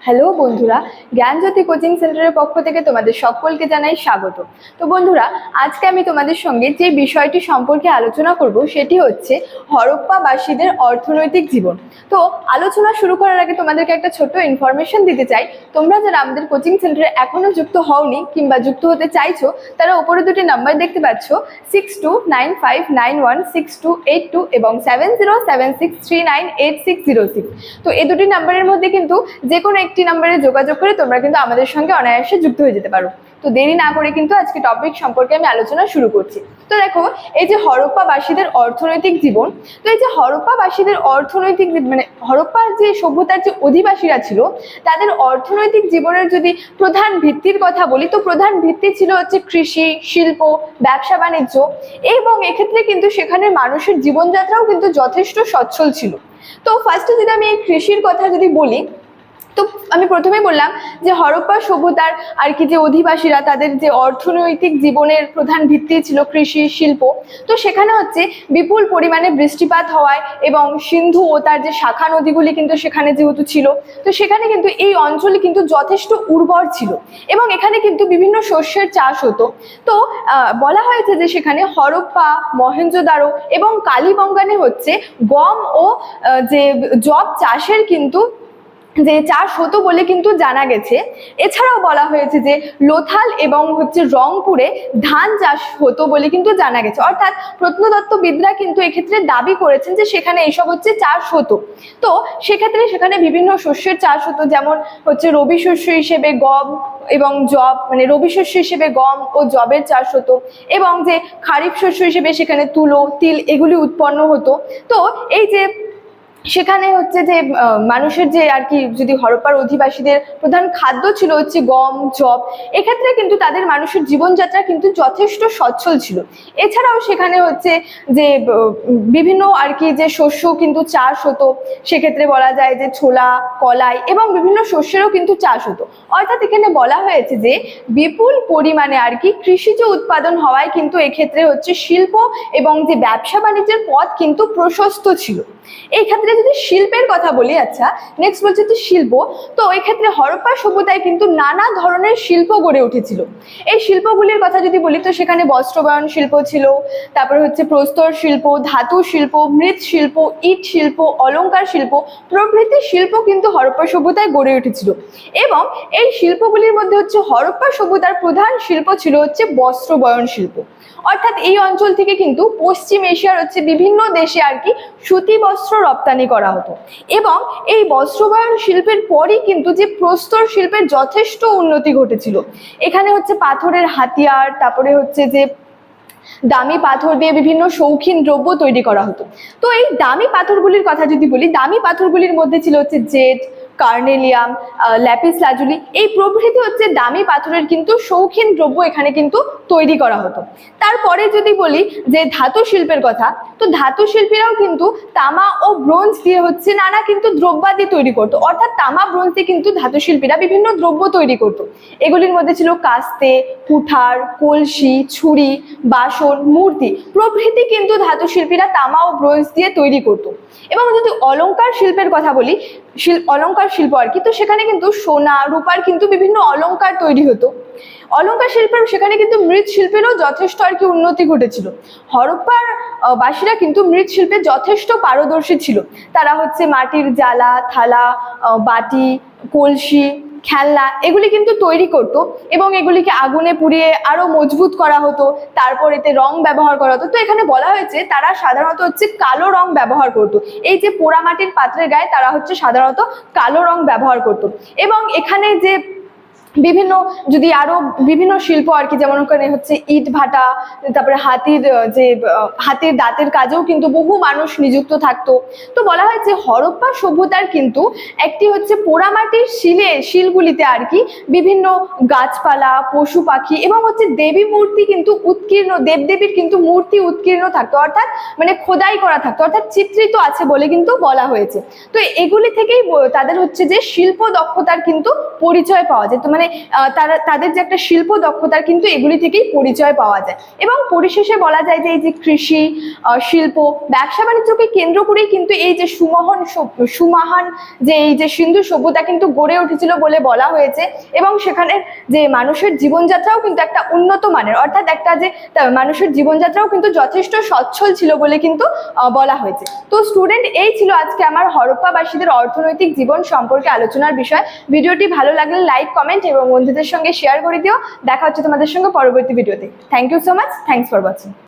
Hello বন্ধুরা, জ্ঞানজ্যোতি coaching সেন্টারের পক্ষ থেকে তোমাদের সকলকে জানাই স্বাগত। তো বন্ধুরা, আজকে আমি তোমাদের সঙ্গে যে বিষয়টি সম্পর্কে আলোচনা করব সেটি হচ্ছে হরপ্পাবাসীদের অর্থনৈতিক জীবন। তো আলোচনা শুরু করার আগে তোমাদেরকে একটা ছোট্ট ইনফরমেশন দিতে চাই। তোমরা যারা আমাদের কোচিং সেন্টারে এখনো যুক্ত হওনি কিংবা যুক্ত হতে চাইছো, তারা উপরে দুটি নাম্বার দেখতে পাচ্ছ, 6295916282 এবং 7076398606। তো এই দুটি নাম্বারের মধ্যে কিন্তু যে কোনো একটি নাম্বারে যোগাযোগ করে তোমরা কিন্তু আমাদের সঙ্গে অনায়াসে যুক্ত হয়ে যেতে পারো। তো দেরি না করে কিন্তু আজকে টপিক সম্পর্কে আমি আলোচনা শুরু করছি। তো দেখো, এই যে হরপ্পাবাসীদের অর্থনৈতিক জীবন, তো এই যে হরপ্পাবাসীদের অর্থনৈতিক মানে হরপ্পার যে সভ্যতার যে অধিবাসীরা ছিল, তাদের অর্থনৈতিক জীবনের যদি প্রধান ভিত্তির কথা বলি, তো প্রধান ভিত্তি ছিল হচ্ছে কৃষি, শিল্প, ব্যবসা বাণিজ্য, এবং এক্ষেত্রে কিন্তু সেখানে মানুষের জীবনযাত্রাও কিন্তু যথেষ্ট সচ্ছল ছিল। তো ফার্স্টে যদি আমি এই কৃষির কথা যদি বলি, তো আমি প্রথমেই বললাম যে হরপ্পা সভ্যতার আর কি যে অধিবাসীরা, তাদের যে অর্থনৈতিক জীবনের প্রধান ভিত্তি ছিল কৃষি, শিল্প। তো সেখানে হচ্ছে বিপুল পরিমাণে বৃষ্টিপাত হওয়ায় এবং সিন্ধু ও তার যে শাখা নদীগুলি কিন্তু সেখানে যেহেতু ছিল, তো সেখানে কিন্তু এই অঞ্চল কিন্তু যথেষ্ট উর্বর ছিল এবং এখানে কিন্তু বিভিন্ন শস্যের চাষ হতো। তো বলা হয়েছে যে সেখানে হরপ্পা, মহেঞ্জোদারো এবং কালীবঙ্গানে হচ্ছে গম ও যে যব চাষের কিন্তু যে চাষ হতো বলে কিন্তু জানা গেছে। এছাড়াও বলা হয়েছে যে লোথাল এবং হচ্ছে রংপুরে ধান চাষ হতো বলে কিন্তু জানা গেছে। অর্থাৎ প্রত্নতত্ত্ববিদরা কিন্তু এক্ষেত্রে দাবি করেছেন যে সেখানে এইসব হচ্ছে চাষ হতো। তো সেক্ষেত্রে সেখানে বিভিন্ন শস্যের চাষ হতো, যেমন হচ্ছে রবি শস্য হিসেবে গম এবং জব, মানে রবি শস্য হিসেবে গম ও জবের চাষ হতো, এবং যে খারিফ শস্য হিসেবে সেখানে তুলো, তিল এগুলি উৎপন্ন হতো। তো এই যে সেখানে হচ্ছে যে মানুষের যে আর কি, যদি হরপ্পার অধিবাসীদের প্রধান খাদ্য ছিল হচ্ছে গম, জব, এক্ষেত্রে কিন্তু তাদের মানুষের জীবনযাত্রা কিন্তু যথেষ্ট সচ্ছল ছিল। এছাড়াও সেখানে হচ্ছে যে বিভিন্ন আর কি যে শস্য কিন্তু চাষ হতো, সেক্ষেত্রে বলা যায় যে ছোলা, কলাই এবং বিভিন্ন শস্যেরও কিন্তু চাষ হতো। অর্থাৎ এখানে বলা হয়েছে যে বিপুল পরিমাণে আর কি কৃষিজ উৎপাদন হওয়ায় কিন্তু এক্ষেত্রে হচ্ছে শিল্প এবং যে ব্যবসা বাণিজ্যের পথ কিন্তু প্রশস্ত ছিল। এই ক্ষেত্রে যদি শিল্পের কথা বলি, আচ্ছা নেক্সট বলছে যে শিল্প, তো এই ক্ষেত্রে হরপ্পা সভ্যতায় কিন্তু নানা ধরনের শিল্প গড়ে উঠেছিল। এই শিল্পগুলির কথা যদি বলি, তো সেখানে বস্ত্রবয়ন শিল্প ছিল, তারপরে হচ্ছে প্রস্তর শিল্প, ধাতু শিল্প, মৃৎ শিল্প, ইট শিল্প, অলংকার শিল্প প্রভৃতি শিল্প কিন্তু হরপ্পা সভ্যতায় গড়ে উঠেছিল। এবং এই শিল্পগুলির মধ্যে হচ্ছে হরপ্পা সভ্যতার প্রধান শিল্প ছিল হচ্ছে বস্ত্রবয়ন শিল্প। অর্থাৎ এই অঞ্চল থেকে কিন্তু পশ্চিম এশিয়ার হচ্ছে বিভিন্ন দেশে আর কি সুতি বস্ত্র রপ্তানি করা হতো। এবং এই বস্ত্রবয়ন শিল্পের পরই কিন্তু যে প্রস্তর শিল্পের যথেষ্ট উন্নতি ঘটেছিল। এখানে হচ্ছে পাথরের হাতিয়ার, তারপরে হচ্ছে যে দামি পাথর দিয়ে বিভিন্ন শৌখিন দ্রব্য তৈরি করা হতো। তো এই দামি পাথরগুলির কথা যদি বলি, দামি পাথরগুলির মধ্যে ছিল হচ্ছে জেড, কার্নেলিয়াম, ল্যাপিস লাজুলি, এই প্রভৃতি হচ্ছে দামি পাথরের কিন্তু শৌখিন দ্রব্য এখানে কিন্তু তৈরি করা হতো। তারপরে যদি বলি যে ধাতু শিল্পের কথা, তো ধাতু শিল্পীরাও কিন্তু তামা ও ব্রোঞ্জ দিয়ে হচ্ছে নানা কিন্তু দ্রব্যাদি তৈরি করতো। অর্থাৎ তামা, ব্রোঞ্জ দিয়ে কিন্তু ধাতু শিল্পীরা বিভিন্ন দ্রব্য তৈরি করতো। এগুলির মধ্যে ছিল কাস্তে, কুঠার, কলসি, ছুরি, বাসন, মূর্তি প্রভৃতি কিন্তু ধাতু শিল্পীরা তামা ও ব্রোঞ্জ দিয়ে তৈরি করতো। এবং যদি অলংকার শিল্পের কথা বলি, অলংকার শিল্প আর কি, তো সেখানে কিন্তু সোনা, রূপার কিন্তু বিভিন্ন অলংকার তৈরি হতো। অলংকার শিল্পের সেখানে কিন্তু মৃৎ শিল্পেরও যথেষ্ট আর কি উন্নতি ঘটেছিল। হরপ্পার বাসীরা কিন্তু মৃৎ শিল্পে যথেষ্ট পারদর্শী ছিল। তারা হচ্ছে মাটির জালা, থালা, বাটি, কলসি, খেলনা এগুলি কিন্তু তৈরি করতো এবং এগুলিকে আগুনে পুড়িয়ে আরো মজবুত করা হতো। তারপর এতে রং ব্যবহার করা হতো। তো এখানে বলা হয়েছে তারা সাধারণত হচ্ছে কালো রং ব্যবহার করতো। এই যে পোড়ামাটির পাত্রের গায়ে তারা হচ্ছে সাধারণত কালো রং ব্যবহার করতো। এবং এখানে যে বিভিন্ন যদি আরো বিভিন্ন শিল্প আর কি, যেমন ওখানে হচ্ছে ইট ভাটা, তারপরে হাতির দাঁতের কাজেও কিন্তু বহু মানুষ নিযুক্ত থাকতো। তো বলা হয় যে হরপ্পা সভ্যতার কিন্তু একটি হচ্ছে পোড়ামাটির শিলগুলিতে আর কি বিভিন্ন গাছপালা, পশু পাখি এবং হচ্ছে দেবী মূর্তি কিন্তু উৎকীর্ণ, দেবদেবীর কিন্তু মূর্তি উৎকীর্ণ থাকতো, অর্থাৎ মানে খোদাই করা থাকতো, অর্থাৎ চিত্রিত আছে বলে কিন্তু বলা হয়েছে। তো এগুলি থেকেই তাদের হচ্ছে যে শিল্প দক্ষতার কিন্তু পরিচয় পাওয়া যেত। মানে তাদের যে একটা শিল্প দক্ষতার কিন্তু এগুলি থেকেই পরিচয় পাওয়া যায়। এবং পরিশেষে বলা যায় যে এই যে কৃষি, শিল্প, ব্যবসা বাণিজ্যকে কেন্দ্র করেই কিন্তু এই যে সুমহান যে এই যে সিন্ধু সভ্যতা কিন্তু গড়ে উঠেছিল বলে বলা হয়েছে। এবং সেখানে যে মানুষের জীবনযাত্রাও কিন্তু একটা উন্নত মানের, অর্থাৎ একটা যে মানুষের জীবনযাত্রাও কিন্তু যথেষ্ট সচ্ছল ছিল বলে কিন্তু বলা হয়েছে। তো স্টুডেন্ট, এই ছিল আজকে আমার হরপ্পাবাসীদের অর্থনৈতিক জীবন সম্পর্কে আলোচনার বিষয়। ভিডিওটি ভালো লাগলে লাইক, কমেন্ট এবং বন্ধুদের সঙ্গে শেয়ার করে দিও। দেখা হচ্ছে তোমাদের সঙ্গে পরবর্তী ভিডিওতে। Thank you so much. Thanks for watching.